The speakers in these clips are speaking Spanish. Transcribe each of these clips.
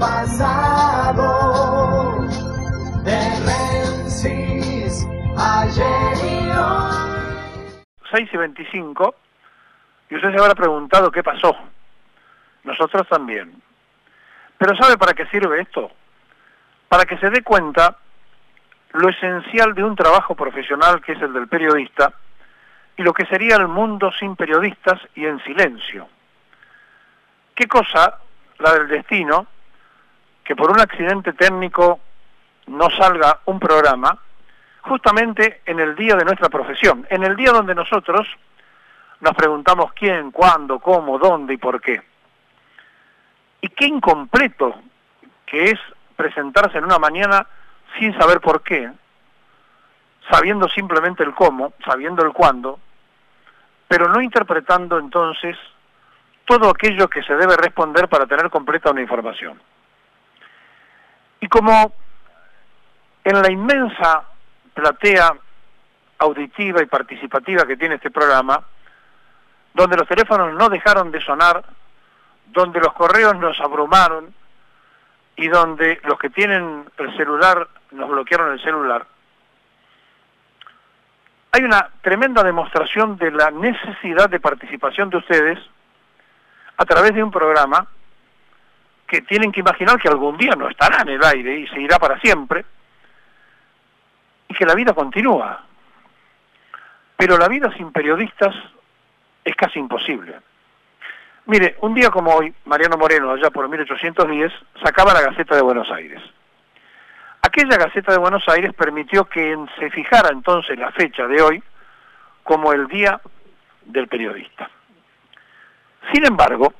pasado, de Menzies, ayer y hoy. 6:25, y usted se habrá preguntado qué pasó. Nosotros también. Pero ¿sabe para qué sirve esto? Para que se dé cuenta lo esencial de un trabajo profesional que es el del periodista y lo que sería el mundo sin periodistas y en silencio. ¿Qué cosa la del destino que por un accidente técnico no salga un programa justamente en el día de nuestra profesión, en el día donde nosotros nos preguntamos quién, cuándo, cómo, dónde y por qué? Y qué incompleto que es presentarse en una mañana sin saber por qué, sabiendo simplemente el cómo, sabiendo el cuándo, pero no interpretando entonces todo aquello que se debe responder para tener completa una información. Y como en la inmensa platea auditiva y participativa que tiene este programa, donde los teléfonos no dejaron de sonar, donde los correos nos abrumaron y donde los que tienen el celular nos bloquearon el celular, hay una tremenda demostración de la necesidad de participación de ustedes a través de un programa que tienen que imaginar que algún día no estará en el aire y se irá para siempre, y que la vida continúa. Pero la vida sin periodistas es casi imposible. Mire, un día como hoy, Mariano Moreno, allá por 1810, sacaba la Gaceta de Buenos Aires. Aquella Gaceta de Buenos Aires permitió que se fijara entonces la fecha de hoy como el Día del Periodista. Sin embargo,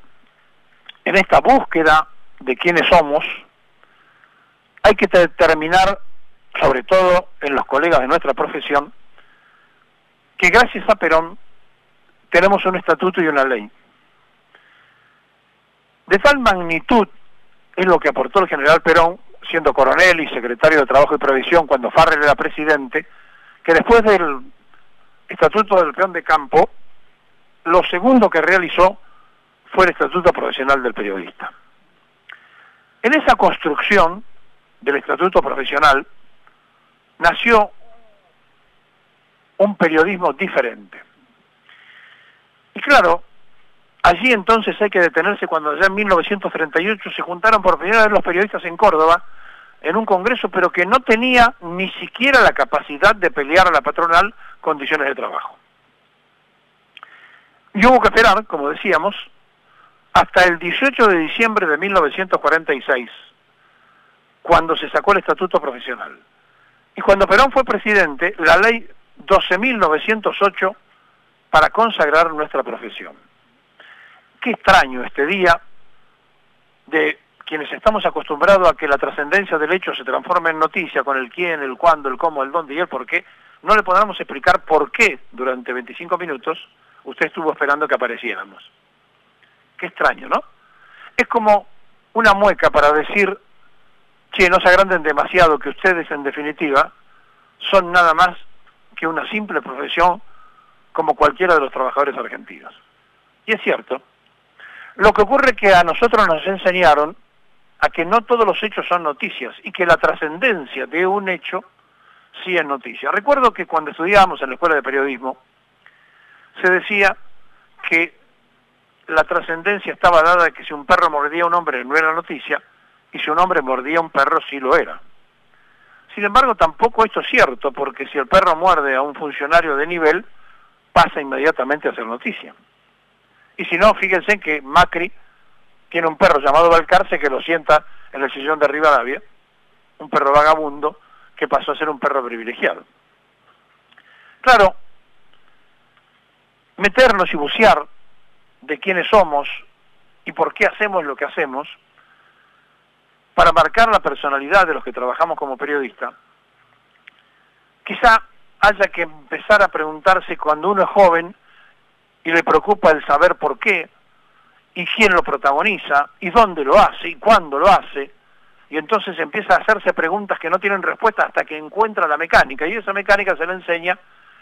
en esta búsqueda de quiénes somos, hay que determinar, sobre todo en los colegas de nuestra profesión, que gracias a Perón tenemos un estatuto y una ley. De tal magnitud es lo que aportó el general Perón, siendo coronel y secretario de Trabajo y Previsión cuando Farrell era presidente, que después del Estatuto del Peón de Campo, lo segundo que realizó fue el Estatuto Profesional del Periodista. En esa construcción del Estatuto Profesional nació un periodismo diferente. Y claro, allí entonces hay que detenerse cuando ya en 1938 se juntaron por primera vez los periodistas en Córdoba, en un congreso, pero que no tenía ni siquiera la capacidad de pelear a la patronal condiciones de trabajo. Y hubo que esperar, como decíamos, hasta el 18 de diciembre de 1946, cuando se sacó el Estatuto Profesional. Y cuando Perón fue presidente, la ley 12.908 para consagrar nuestra profesión. Qué extraño este día de quienes estamos acostumbrados a que la trascendencia del hecho se transforme en noticia con el quién, el cuándo, el cómo, el dónde y el por qué. No le podamos explicar por qué durante 25 minutos usted estuvo esperando que apareciéramos. Qué extraño, ¿no? Es como una mueca para decir, che, no se agranden demasiado, que ustedes en definitiva son nada más que una simple profesión como cualquiera de los trabajadores argentinos. Y es cierto. Lo que ocurre es que a nosotros nos enseñaron a que no todos los hechos son noticias y que la trascendencia de un hecho sí es noticia. Recuerdo que cuando estudiábamos en la escuela de periodismo se decía que la trascendencia estaba dada de que si un perro mordía a un hombre no era noticia y si un hombre mordía a un perro sí lo era. Sin embargo, tampoco esto es cierto, porque si el perro muerde a un funcionario de nivel, pasa inmediatamente a ser noticia. Y si no, fíjense que Macri tiene un perro llamado Balcarce que lo sienta en el sillón de Rivadavia, un perro vagabundo que pasó a ser un perro privilegiado. Claro, meternos y bucear de quiénes somos y por qué hacemos lo que hacemos, para marcar la personalidad de los que trabajamos como periodistas, quizá haya que empezar a preguntarse cuando uno es joven y le preocupa el saber por qué, y quién lo protagoniza, y dónde lo hace, y cuándo lo hace, y entonces empieza a hacerse preguntas que no tienen respuesta hasta que encuentra la mecánica, y esa mecánica se le enseña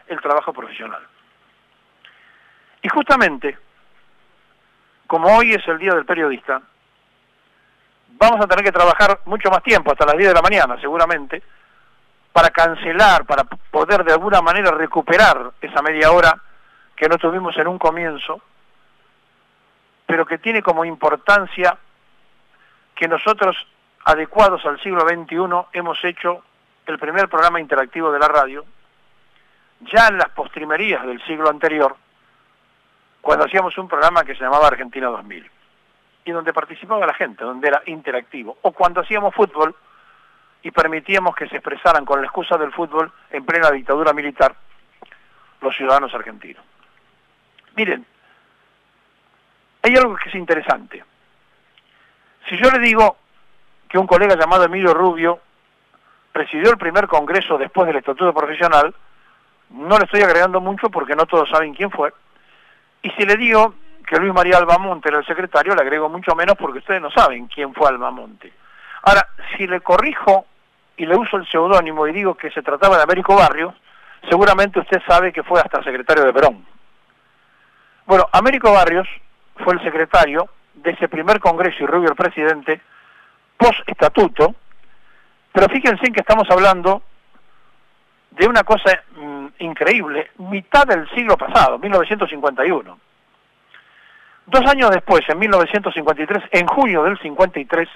el trabajo profesional. Y justamente, como hoy es el Día del Periodista, vamos a tener que trabajar mucho más tiempo, hasta las 10 de la mañana seguramente, para cancelar, para poder de alguna manera recuperar esa media hora que no tuvimos en un comienzo, pero que tiene como importancia que nosotros, adecuados al siglo XXI, hemos hecho el primer programa interactivo de la radio, ya en las postrimerías del siglo anterior, cuando hacíamos un programa que se llamaba Argentina 2000, y donde participaba la gente, donde era interactivo, o cuando hacíamos fútbol y permitíamos que se expresaran con la excusa del fútbol en plena dictadura militar los ciudadanos argentinos. Miren, hay algo que es interesante. Si yo le digo que un colega llamado Emilio Rubio presidió el primer congreso después del Estatuto Profesional, no le estoy agregando mucho porque no todos saben quién fue. Y si le digo que Luis María Albamonte era el secretario, le agrego mucho menos porque ustedes no saben quién fue Albamonte. Ahora, si le corrijo y le uso el seudónimo y digo que se trataba de Américo Barrios, seguramente usted sabe que fue hasta secretario de Perón. Bueno, Américo Barrios fue el secretario de ese primer congreso y Rubio el presidente, post-estatuto, pero fíjense en que estamos hablando de una cosa increíble, mitad del siglo pasado, 1951. 2 años después, en 1953, en junio del 53,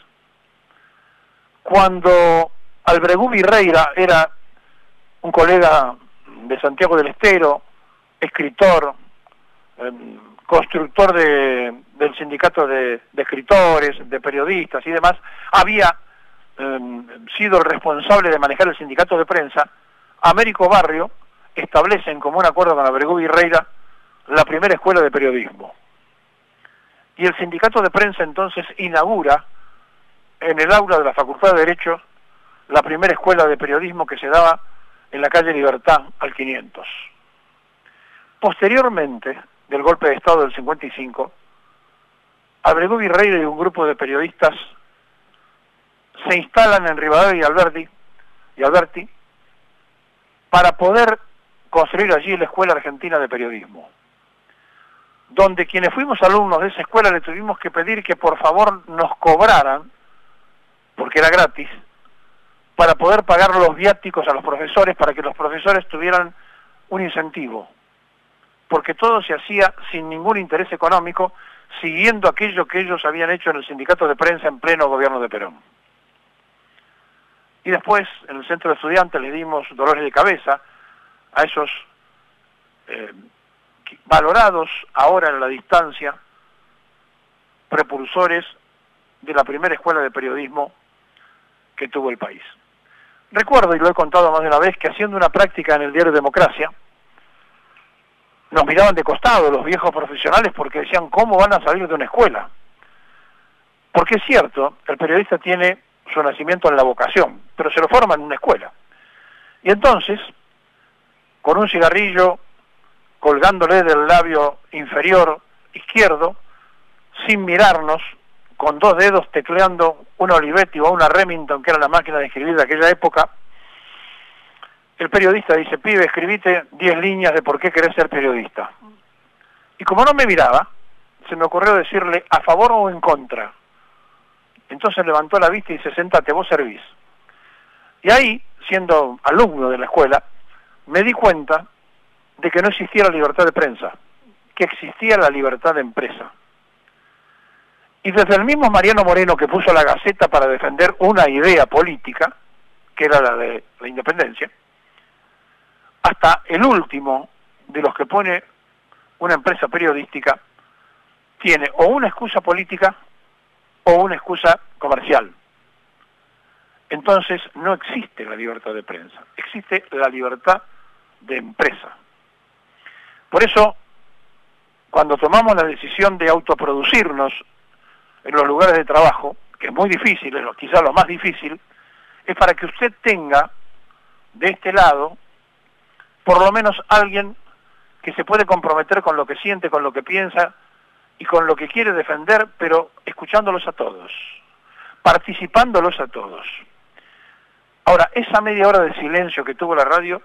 cuando Albregú Virreira era un colega de Santiago del Estero, escritor, constructor del sindicato de escritores, de periodistas y demás, había sido el responsable de manejar el sindicato de prensa. Américo Barrio establece en común acuerdo con Albregú Virreira la primera escuela de periodismo. Y el sindicato de prensa entonces inaugura en el aula de la Facultad de Derecho la primera escuela de periodismo que se daba en la calle Libertad al 500. Posteriormente del golpe de Estado del 55, Albregú Virreira y un grupo de periodistas se instalan en Rivadavia y Alberti para poder construir allí la Escuela Argentina de Periodismo, donde quienes fuimos alumnos de esa escuela le tuvimos que pedir que por favor nos cobraran, porque era gratis, para poder pagar los viáticos a los profesores, para que los profesores tuvieran un incentivo, porque todo se hacía sin ningún interés económico, siguiendo aquello que ellos habían hecho en el sindicato de prensa en pleno gobierno de Perón. Y después, en el centro de estudiantes, le dimos dolores de cabeza a esos valorados ahora en la distancia, prepulsores de la primera escuela de periodismo que tuvo el país. Recuerdo, y lo he contado más de una vez, que haciendo una práctica en el diario Democracia, nos miraban de costado los viejos profesionales porque decían, ¿cómo van a salir de una escuela? Porque es cierto, el periodista tiene su nacimiento en la vocación, pero se lo forma en una escuela. Y entonces, con un cigarrillo colgándole del labio inferior izquierdo, sin mirarnos, con 2 dedos tecleando una Olivetti o una Remington, que era la máquina de escribir de aquella época, el periodista dice, pibe, escribite 10 líneas de por qué querés ser periodista. Y como no me miraba, se me ocurrió decirle a favor o en contra. Entonces levantó la vista y dice, sentate, vos servís. Y ahí, siendo alumno de la escuela, me di cuenta de que no existía la libertad de prensa, que existía la libertad de empresa. Y desde el mismo Mariano Moreno que puso la Gaceta para defender una idea política, que era la de la independencia, hasta el último de los que pone una empresa periodística, tiene o una excusa política o una excusa comercial. Entonces no existe la libertad de prensa, existe la libertad de empresa. Por eso, cuando tomamos la decisión de autoproducirnos en los lugares de trabajo, que es muy difícil, es quizás lo más difícil, es para que usted tenga de este lado por lo menos alguien que se puede comprometer con lo que siente, con lo que piensa y con lo que quiere defender, pero escuchándolos a todos, participándolos a todos. Ahora, esa media hora de silencio que tuvo la radio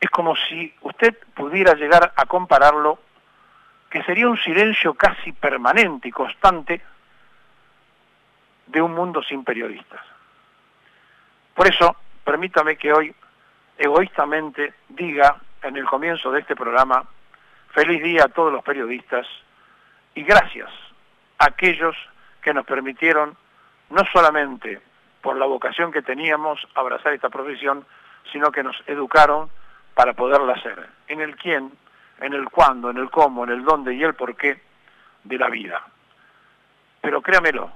es como si usted pudiera llegar a compararlo, que sería un silencio casi permanente y constante de un mundo sin periodistas. Por eso, permítame que hoy, egoístamente, diga en el comienzo de este programa, feliz día a todos los periodistas y gracias a aquellos que nos permitieron, no solamente por la vocación que teníamos, abrazar esta profesión, sino que nos educaron para poderla hacer, en el quién, en el cuándo, en el cómo, en el dónde y el porqué de la vida. Pero créamelo,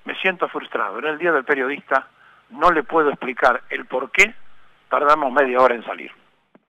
me siento frustrado. En el Día del Periodista no le puedo explicar el por qué tardamos media hora en salir.